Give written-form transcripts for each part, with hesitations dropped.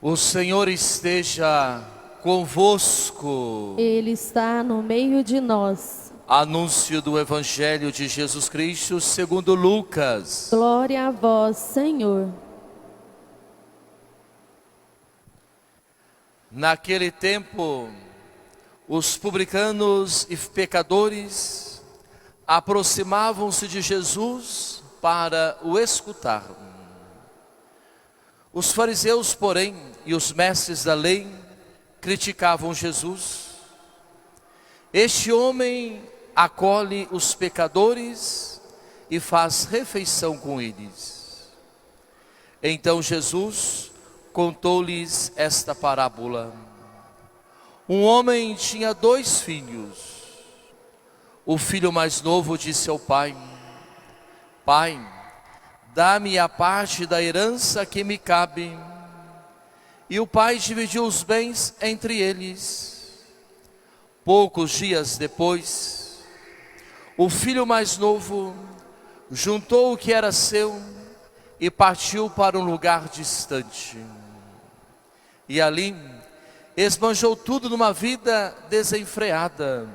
O Senhor esteja convosco. Ele está no meio de nós. Anúncio do Evangelho de Jesus Cristo segundo Lucas. Glória a vós, Senhor. Naquele tempo, os publicanos e pecadores aproximavam-se de Jesus para o escutar. Os fariseus, porém, e os mestres da lei criticavam Jesus. Este homem acolhe os pecadores e faz refeição com eles. Então Jesus contou-lhes esta parábola. Um homem tinha 2 filhos. O filho mais novo disse ao pai: Pai, dá-me a parte da herança que me cabe. E o pai dividiu os bens entre eles. Poucos dias depois, o filho mais novo juntou o que era seu e partiu para um lugar distante. E ali esbanjou tudo numa vida desenfreada.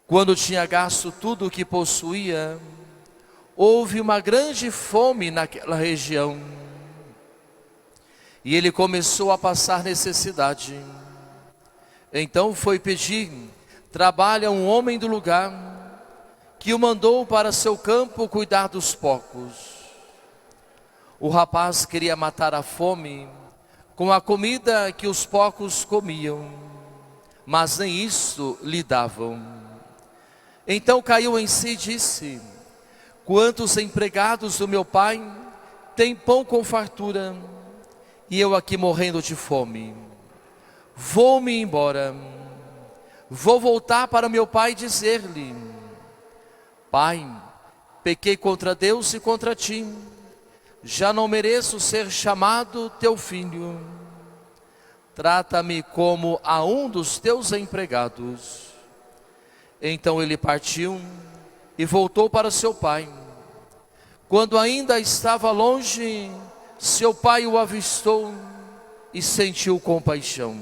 Quando tinha gasto tudo o que possuía, houve uma grande fome naquela região. E ele começou a passar necessidade. Então foi pedir trabalho a um homem do lugar, que o mandou para seu campo cuidar dos porcos. O rapaz queria matar a fome com a comida que os porcos comiam, mas nem isso lhe davam. Então caiu em si e disse: Quantos empregados do meu pai têm pão com fartura, e eu aqui morrendo de fome? Vou-me embora, vou voltar para meu pai e dizer-lhe: Pai, pequei contra Deus e contra ti, já não mereço ser chamado teu filho. Trata-me como a um dos teus empregados. Então ele partiu e voltou para seu pai. Quando ainda estava longe, seu pai o avistou e sentiu compaixão.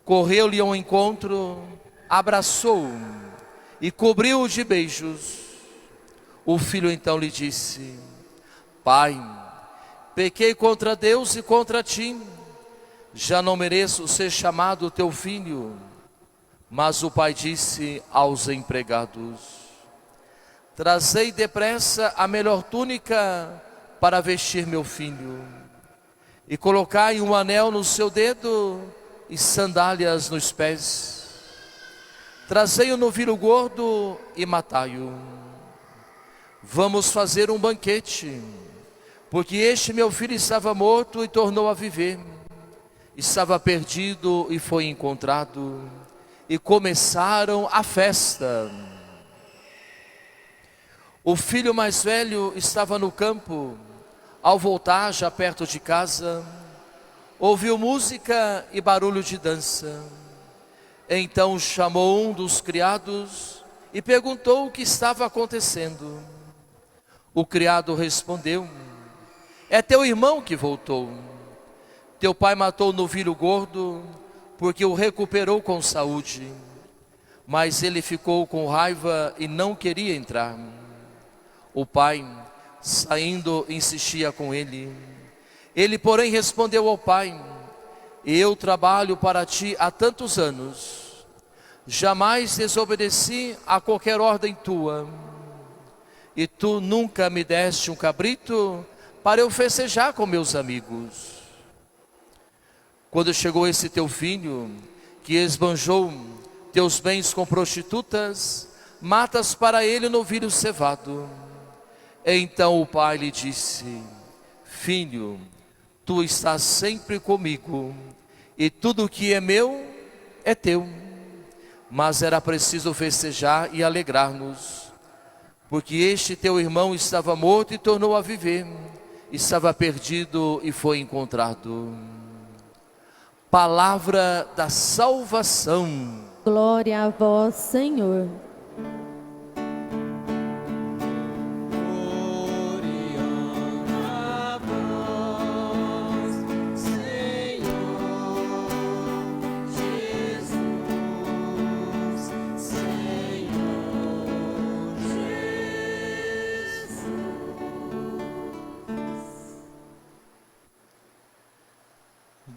Correu-lhe ao encontro, abraçou-o e cobriu-o de beijos. O filho então lhe disse: Pai, pequei contra Deus e contra ti, já não mereço ser chamado teu filho. Mas o pai disse aos empregados: Trazei depressa a melhor túnica para vestir meu filho, e colocai um anel no seu dedo e sandálias nos pés. Trazei o novilho gordo e matai-o. Vamos fazer um banquete, porque este meu filho estava morto e tornou a viver, estava perdido e foi encontrado. E começaram a festa. O filho mais velho estava no campo. Ao voltar, já perto de casa, ouviu música e barulho de dança. Então chamou um dos criados e perguntou o que estava acontecendo. O criado respondeu: É teu irmão que voltou. Teu pai matou o novilho gordo, porque o recuperou com saúde. Mas ele ficou com raiva e não queria entrar. O pai, saindo, insistia com ele. Ele, porém, respondeu ao pai: Eu trabalho para ti há tantos anos, jamais desobedeci a qualquer ordem tua, e tu nunca me deste um cabrito para eu festejar com meus amigos. Quando chegou esse teu filho, que esbanjou teus bens com prostitutas, matas para ele o novilho cevado. Então o pai lhe disse: Filho, tu estás sempre comigo, e tudo que é meu é teu. Mas era preciso festejar e alegrar-nos, porque este teu irmão estava morto e tornou a viver, estava perdido e foi encontrado. Palavra da salvação. Glória a vós, Senhor. Glória a vós,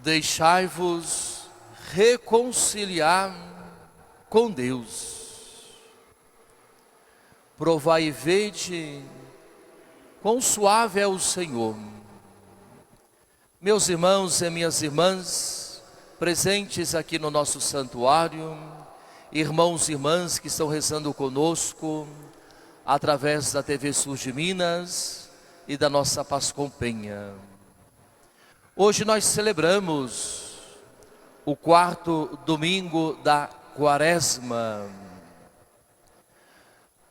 Deixai-vos reconciliar com Deus. Provai e vede quão suave é o Senhor. Meus irmãos e minhas irmãs, presentes aqui no nosso santuário, irmãos e irmãs que estão rezando conosco, através da TV Sul de Minas e da nossa Pascompenha. Hoje nós celebramos o 4º domingo da Quaresma.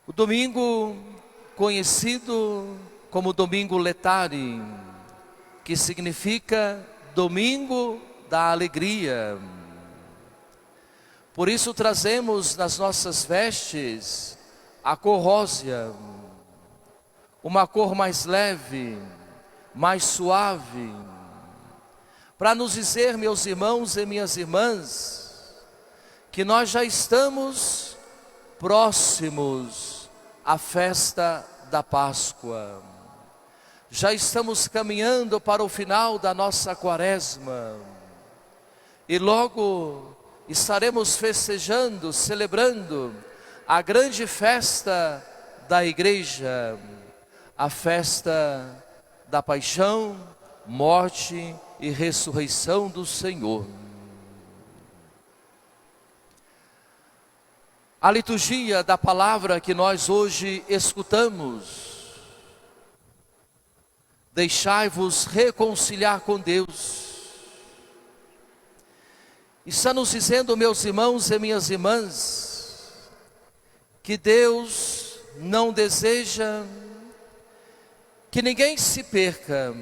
O domingo conhecido como Domingo Letare, que significa Domingo da Alegria. Por isso trazemos nas nossas vestes a cor rósea, uma cor mais leve, mais suave, para nos dizer, meus irmãos e minhas irmãs, que nós já estamos próximos à festa da Páscoa. Já estamos caminhando para o final da nossa Quaresma. E logo estaremos festejando, celebrando a grande festa da Igreja, a festa da paixão, morte e ressurreição do Senhor. A liturgia da palavra que nós hoje escutamos: deixai-vos reconciliar com Deus, está nos dizendo, meus irmãos e minhas irmãs, que Deus não deseja que ninguém se perca,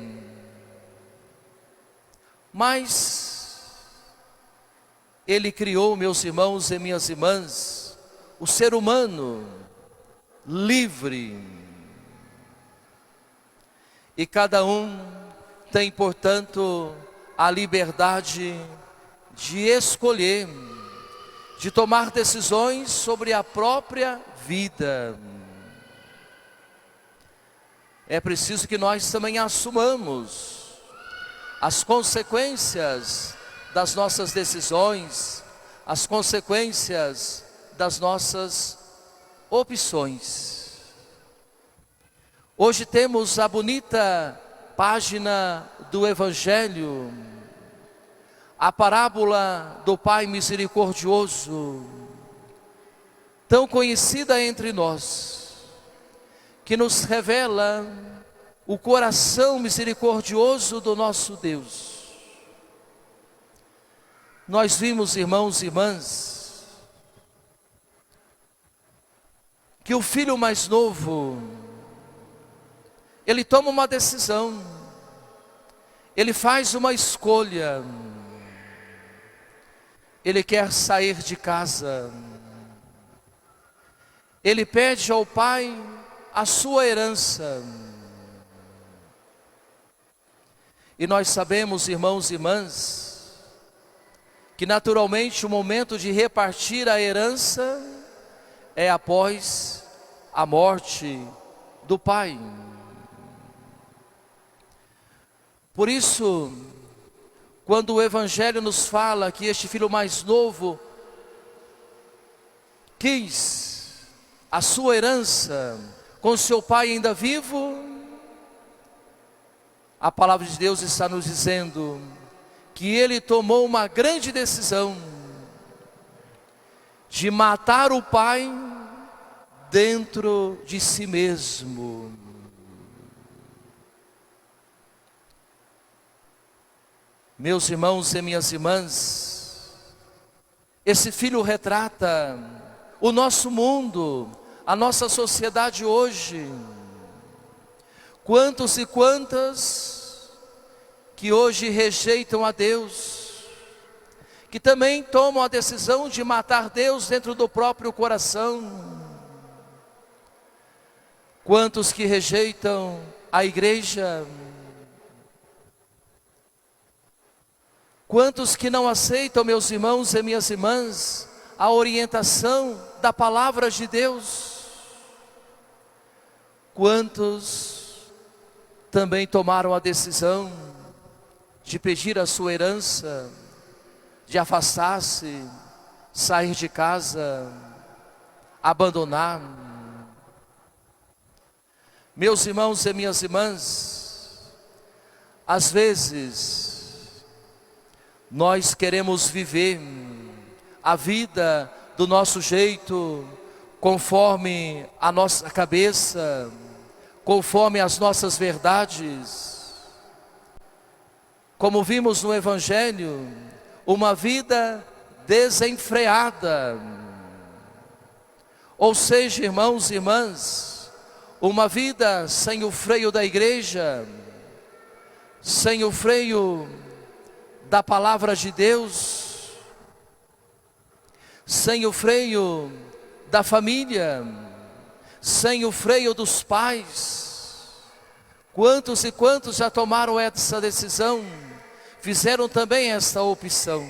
mas Ele criou, meus irmãos e minhas irmãs, o ser humano livre. E cada um tem, portanto, a liberdade de escolher, de tomar decisões sobre a própria vida. É preciso que nós também assumamos as consequências das nossas decisões, as consequências das nossas opções. Hoje temos a bonita página do Evangelho, a parábola do Pai misericordioso, tão conhecida entre nós, que nos revela o coração misericordioso do nosso Deus. Nós vimos, irmãos e irmãs, que o filho mais novo, ele toma uma decisão, ele faz uma escolha, ele quer sair de casa, ele pede ao pai a sua herança. E nós sabemos, irmãos e irmãs, que naturalmente o momento de repartir a herança é após a morte do pai. Por isso, quando o Evangelho nos fala que este filho mais novo quis a sua herança com seu pai ainda vivo, a palavra de Deus está nos dizendo que ele tomou uma grande decisão de matar o pai dentro de si mesmo. Meus irmãos e minhas irmãs, esse filho retrata o nosso mundo, a nossa sociedade hoje. Quantos e quantas que hoje rejeitam a Deus, que também tomam a decisão de matar Deus dentro do próprio coração. Quantos que rejeitam a igreja, quantos que não aceitam, meus irmãos e minhas irmãs, a orientação da palavra de Deus. Quantos também tomaram a decisão de pedir a sua herança, de afastar-se, sair de casa, abandonar. Meus irmãos e minhas irmãs, às vezes nós queremos viver a vida do nosso jeito, conforme a nossa cabeça, conforme as nossas verdades. Como vimos no Evangelho, uma vida desenfreada. Ou seja, irmãos e irmãs, uma vida sem o freio da igreja, sem o freio da palavra de Deus, sem o freio da família, sem o freio dos pais. Quantos e quantos já tomaram essa decisão, fizeram também essa opção.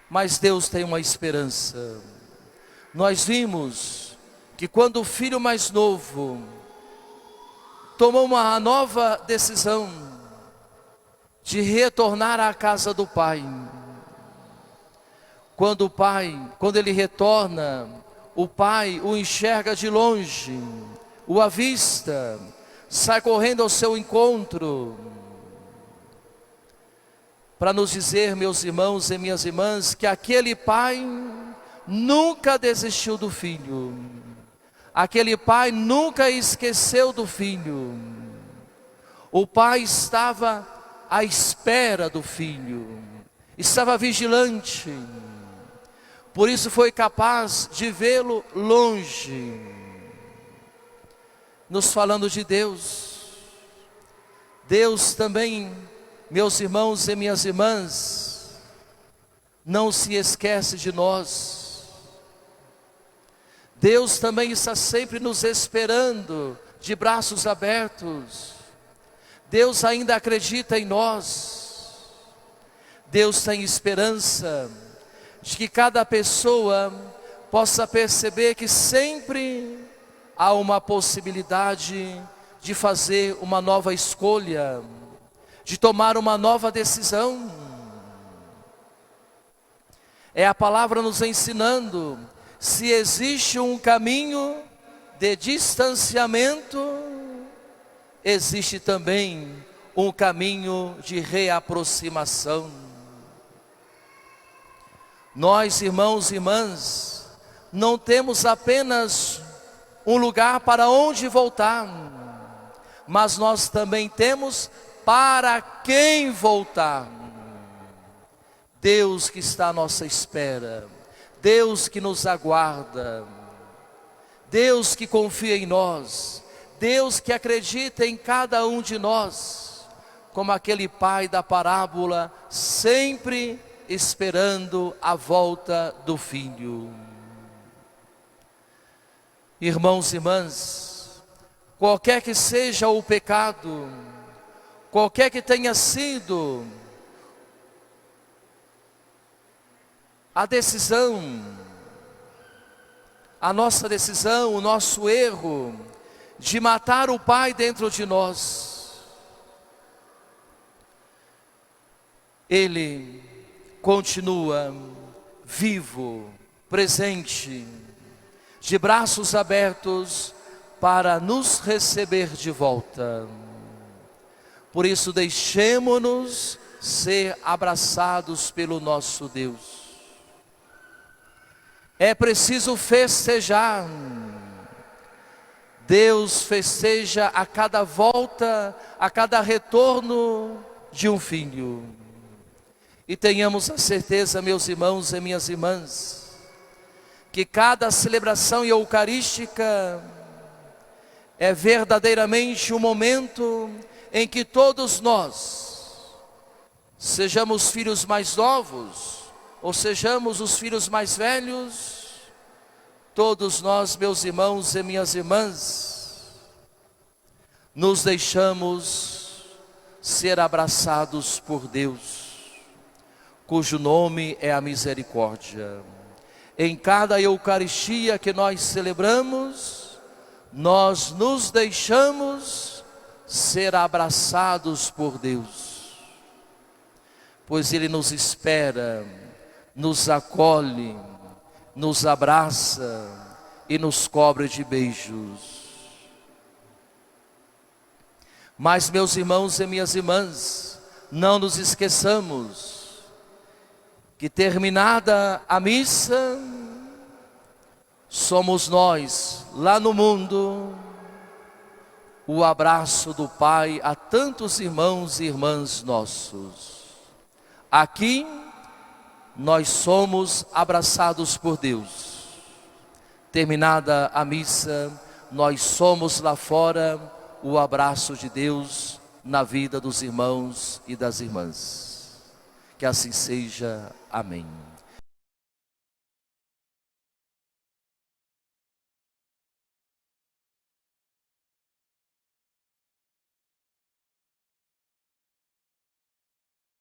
Mas Deus tem uma esperança. Nós vimos que quando o filho mais novo tomou uma nova decisão de retornar à casa do pai, quando ele retorna, o pai o enxerga de longe, o avista, sai correndo ao seu encontro, para nos dizer, meus irmãos e minhas irmãs, que aquele pai nunca desistiu do filho, aquele pai nunca esqueceu do filho. O pai estava à espera do filho, estava vigilante, por isso foi capaz de vê-lo longe. Nos falando de Deus, Deus também, meus irmãos e minhas irmãs, não se esquece de nós. Deus também está sempre nos esperando, de braços abertos. Deus ainda acredita em nós. Deus tem esperança de que cada pessoa possa perceber que sempre há uma possibilidade de fazer uma nova escolha, de tomar uma nova decisão. É a palavra nos ensinando, se existe um caminho de distanciamento, existe também um caminho de reaproximação. Nós, irmãos e irmãs, não temos apenas um lugar para onde voltar, mas nós também temos para quem voltar. Deus que está à nossa espera, Deus que nos aguarda, Deus que confia em nós, Deus que acredita em cada um de nós, como aquele pai da parábola, sempre esperando a volta do filho. Irmãos e irmãs, qualquer que seja o pecado, qualquer que tenha sido a decisão, a nossa decisão, o nosso erro de matar o pai dentro de nós, ele continua vivo, presente, de braços abertos para nos receber de volta. Por isso deixemo-nos ser abraçados pelo nosso Deus. É preciso festejar. Deus festeja a cada volta, a cada retorno de um filho. E tenhamos a certeza, meus irmãos e minhas irmãs, que cada celebração eucarística é verdadeiramente um momento em que todos nós, sejamos filhos mais novos, ou sejamos os filhos mais velhos, todos nós, meus irmãos e minhas irmãs, nos deixamos ser abraçados por Deus, cujo nome é a misericórdia. Em cada Eucaristia que nós celebramos, nós nos deixamos ser abraçados por Deus, pois Ele nos espera, nos acolhe, nos abraça e nos cobre de beijos. Mas, meus irmãos e minhas irmãs, não nos esqueçamos que, terminada a missa, somos nós, lá no mundo, o abraço do Pai a tantos irmãos e irmãs nossos. Aqui, nós somos abraçados por Deus. Terminada a missa, nós somos lá fora o abraço de Deus na vida dos irmãos e das irmãs. Que assim seja. Amém.